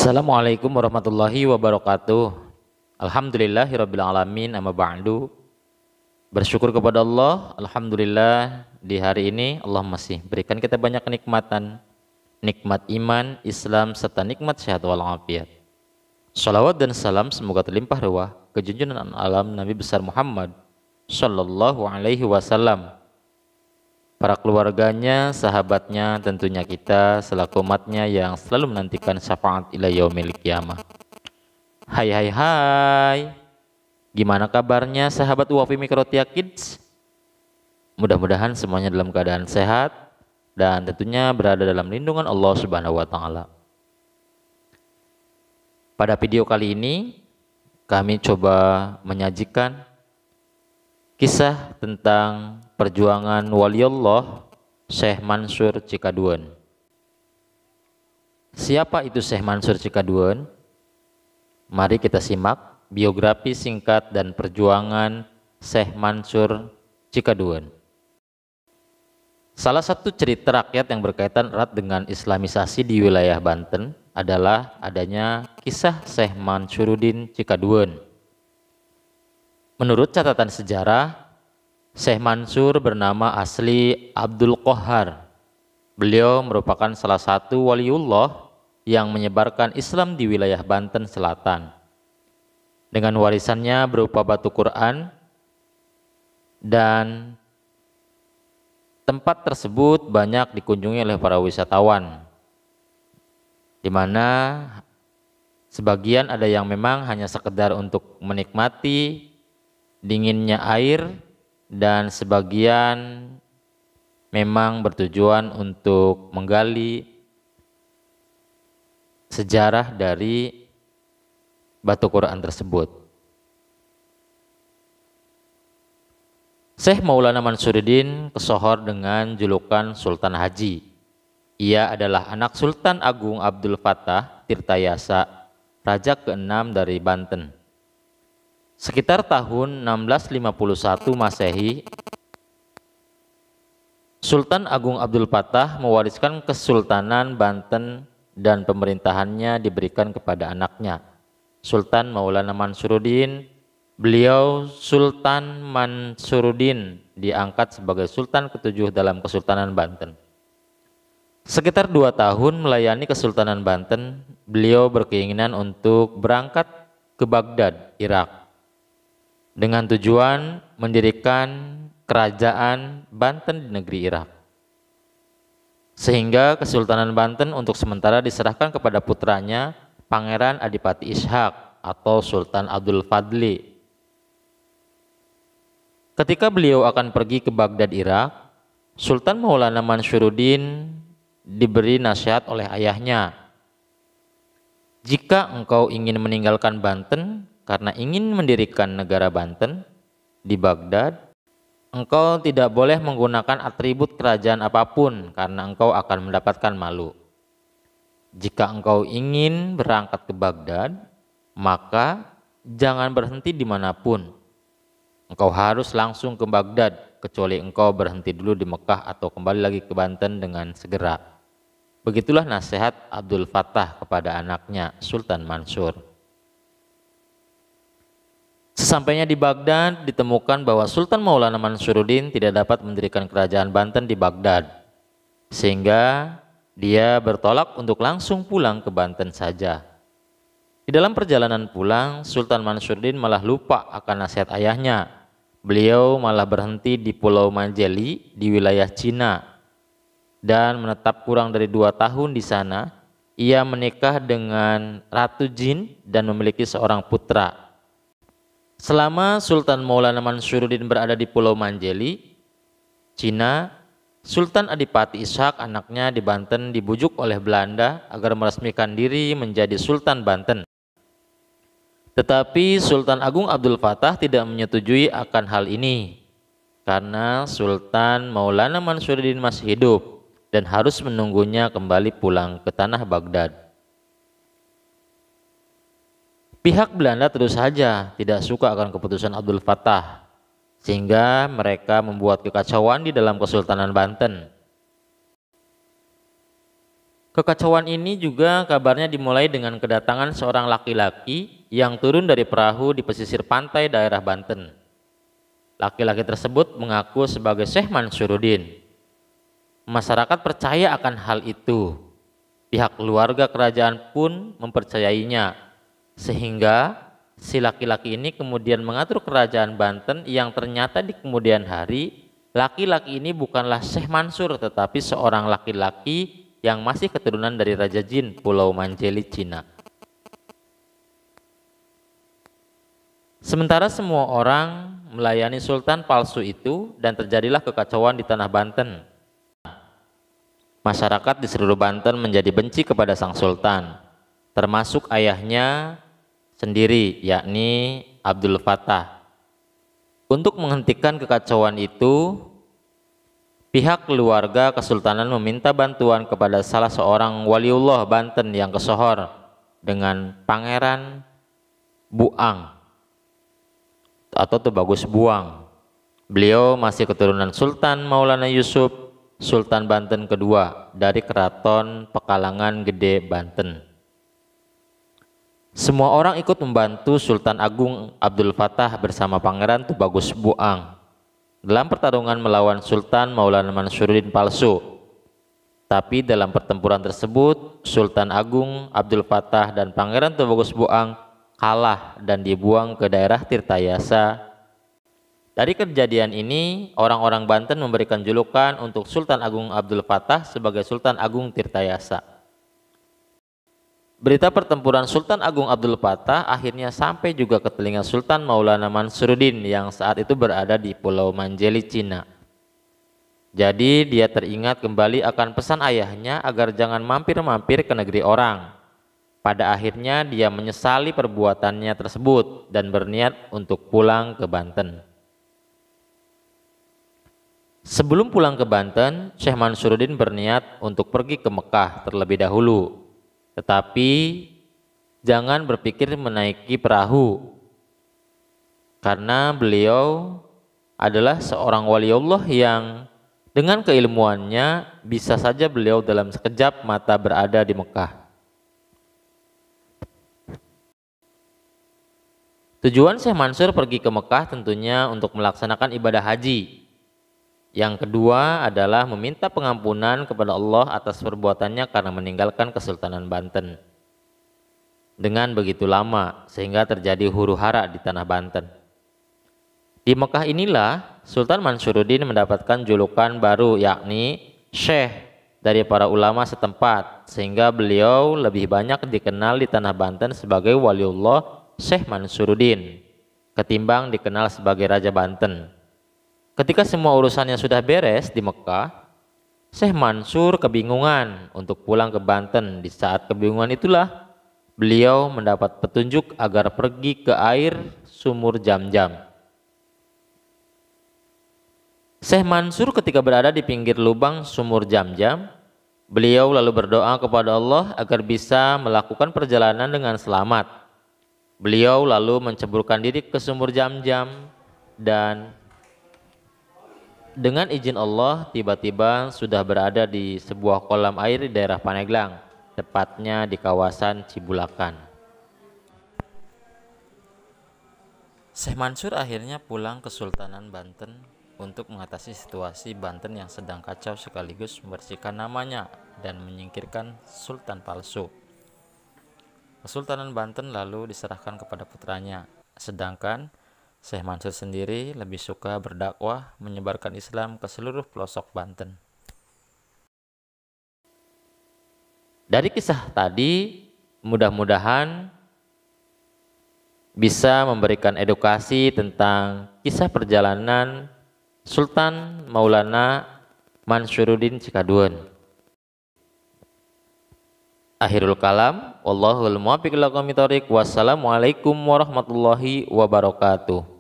Assalamualaikum warahmatullahi wabarakatuh. Alhamdulillahirabbil alamin, amma ba'du. Bersyukur kepada Allah, alhamdulillah di hari ini Allah masih berikan kita banyak kenikmatan, nikmat iman, Islam serta nikmat sehat walafiat. Shalawat dan salam semoga terlimpah ruah ke junjungan alam Nabi besar Muhammad sallallahu alaihi wasallam, para keluarganya, sahabatnya, tentunya kita selaku umatnya yang selalu menantikan syafaat ila yaumil qiyamah. Hai, gimana kabarnya sahabat Wafi Mikrotia Kids? Mudah-mudahan semuanya dalam keadaan sehat dan tentunya berada dalam lindungan Allah Subhanahu wa taala. Pada video kali ini kami coba menyajikan kisah tentang perjuangan waliullah Syekh Mansur Cikaduan. Siapa itu Syekh Mansur Cikaduan? Mari kita simak biografi singkat dan perjuangan Syekh Mansur Cikaduan. Salah satu cerita rakyat yang berkaitan erat dengan islamisasi di wilayah Banten adalah adanya kisah Syekh Mansuruddin Cikaduan. Menurut catatan sejarah, Syekh Mansur bernama asli Abdul Qahhar. Beliau merupakan salah satu waliullah yang menyebarkan Islam di wilayah Banten Selatan. Dengan warisannya berupa batu Quran, dan tempat tersebut banyak dikunjungi oleh para wisatawan, di mana sebagian ada yang memang hanya sekedar untuk menikmati dinginnya air, dan sebagian memang bertujuan untuk menggali sejarah dari batu Quran tersebut. Syekh Maulana Mansuruddin kesohor dengan julukan Sultan Haji. Ia adalah anak Sultan Agung Abdul Fattah Tirtayasa, Raja ke-6 dari Banten. Sekitar tahun 1651 Masehi, Sultan Agung Abdul Fattah mewariskan Kesultanan Banten dan pemerintahannya diberikan kepada anaknya, Sultan Maulana Mansuruddin. Beliau Sultan Mansuruddin diangkat sebagai Sultan ke-7 dalam Kesultanan Banten. Sekitar 2 tahun melayani Kesultanan Banten, beliau berkeinginan untuk berangkat ke Baghdad, Irak, dengan tujuan mendirikan kerajaan Banten di negeri Irak. Sehingga Kesultanan Banten untuk sementara diserahkan kepada putranya Pangeran Adipati Ishak atau Sultan Abdul Fadli. Ketika beliau akan pergi ke Baghdad, Irak, Sultan Maulana Mansuruddin diberi nasihat oleh ayahnya, "Jika engkau ingin meninggalkan Banten karena ingin mendirikan negara Banten di Baghdad, engkau tidak boleh menggunakan atribut kerajaan apapun karena engkau akan mendapatkan malu. Jika engkau ingin berangkat ke Baghdad, maka jangan berhenti dimanapun. Engkau harus langsung ke Baghdad, kecuali engkau berhenti dulu di Mekah atau kembali lagi ke Banten dengan segera." Begitulah nasihat Abdul Fattah kepada anaknya Sultan Mansur. Sesampainya di Baghdad, ditemukan bahwa Sultan Maulana Mansuruddin tidak dapat mendirikan kerajaan Banten di Baghdad, sehingga dia bertolak untuk langsung pulang ke Banten saja. Di dalam perjalanan pulang, Sultan Mansuruddin malah lupa akan nasihat ayahnya. Beliau malah berhenti di Pulau Manjeli di wilayah Cina dan menetap kurang dari 2 tahun di sana. Ia menikah dengan Ratu Jin dan memiliki seorang putra. Selama Sultan Maulana Mansuruddin berada di Pulau Manjeli, Cina, Sultan Adipati Ishak anaknya di Banten dibujuk oleh Belanda agar meresmikan diri menjadi Sultan Banten. Tetapi Sultan Agung Abdul Fattah tidak menyetujui akan hal ini karena Sultan Maulana Mansuruddin masih hidup dan harus menunggunya kembali pulang ke tanah Baghdad. Pihak Belanda terus saja tidak suka akan keputusan Abdul Fattah, sehingga mereka membuat kekacauan di dalam Kesultanan Banten. Kekacauan ini juga kabarnya dimulai dengan kedatangan seorang laki-laki yang turun dari perahu di pesisir pantai daerah Banten. Laki-laki tersebut mengaku sebagai Syekh Mansyuruddin. Masyarakat percaya akan hal itu. Pihak keluarga kerajaan pun mempercayainya, sehingga si laki-laki ini kemudian mengatur kerajaan Banten yang ternyata di kemudian hari laki-laki ini bukanlah Syekh Mansur tetapi seorang laki-laki yang masih keturunan dari Raja Jin Pulau Manjeli, Cina. Sementara semua orang melayani sultan palsu itu dan terjadilah kekacauan di tanah Banten. Masyarakat di seluruh Banten menjadi benci kepada sang sultan, termasuk ayahnya sendiri, yakni Abdul Fattah. Untuk menghentikan kekacauan itu, pihak keluarga kesultanan meminta bantuan kepada salah seorang waliullah Banten yang kesohor dengan Pangeran Buang atau Tubagus Buang. Beliau masih keturunan Sultan Maulana Yusuf, Sultan Banten kedua dari Keraton Pekalangan Gede, Banten. Semua orang ikut membantu Sultan Agung Abdul Fattah bersama Pangeran Tubagus Buang dalam pertarungan melawan Sultan Maulana Mansyuruddin palsu. Tapi dalam pertempuran tersebut, Sultan Agung Abdul Fattah dan Pangeran Tubagus Buang kalah dan dibuang ke daerah Tirtayasa. Dari kejadian ini, orang-orang Banten memberikan julukan untuk Sultan Agung Abdul Fattah sebagai Sultan Agung Tirtayasa. Berita pertempuran Sultan Agung Abdul Fattah akhirnya sampai juga ke telinga Sultan Maulana Mansyuruddin yang saat itu berada di Pulau Manjeli, Cina. Jadi dia teringat kembali akan pesan ayahnya agar jangan mampir-mampir ke negeri orang. Pada akhirnya dia menyesali perbuatannya tersebut dan berniat untuk pulang ke Banten. Sebelum pulang ke Banten, Syekh Mansyuruddin berniat untuk pergi ke Mekah terlebih dahulu. Tetapi jangan berpikir menaiki perahu, karena beliau adalah seorang waliullah yang dengan keilmuannya bisa saja beliau dalam sekejap mata berada di Mekah. Tujuan Syekh Mansur pergi ke Mekah tentunya untuk melaksanakan ibadah haji. Yang kedua adalah meminta pengampunan kepada Allah atas perbuatannya karena meninggalkan Kesultanan Banten dengan begitu lama sehingga terjadi huru-hara di tanah Banten. Di Mekah inilah Sultan Mansyuruddin mendapatkan julukan baru, yakni Syekh dari para ulama setempat, sehingga beliau lebih banyak dikenal di tanah Banten sebagai waliullah Syekh Mansyuruddin ketimbang dikenal sebagai Raja Banten. Ketika semua urusannya sudah beres di Mekah, Syekh Mansur kebingungan untuk pulang ke Banten. Di saat kebingungan itulah beliau mendapat petunjuk agar pergi ke air sumur Jam-Jam. Syekh Mansur ketika berada di pinggir lubang sumur Jam-Jam, beliau lalu berdoa kepada Allah agar bisa melakukan perjalanan dengan selamat. Beliau lalu menceburkan diri ke sumur Jam-Jam dan dengan izin Allah tiba-tiba sudah berada di sebuah kolam air di daerah Paneglang, tepatnya di kawasan Cibulakan. Syekh Mansur akhirnya pulang ke Kesultanan Banten untuk mengatasi situasi Banten yang sedang kacau sekaligus membersihkan namanya dan menyingkirkan sultan palsu. Kesultanan Banten lalu diserahkan kepada putranya, sedangkan Syekh Mansur sendiri lebih suka berdakwah menyebarkan Islam ke seluruh pelosok Banten. Dari kisah tadi, mudah-mudahan bisa memberikan edukasi tentang kisah perjalanan Sultan Maulana Mansyuruddin Cikadun. Akhirul kalam, wallahul muwaffiq ila aqwamit thoriq. Wassalamualaikum warahmatullahi wabarakatuh.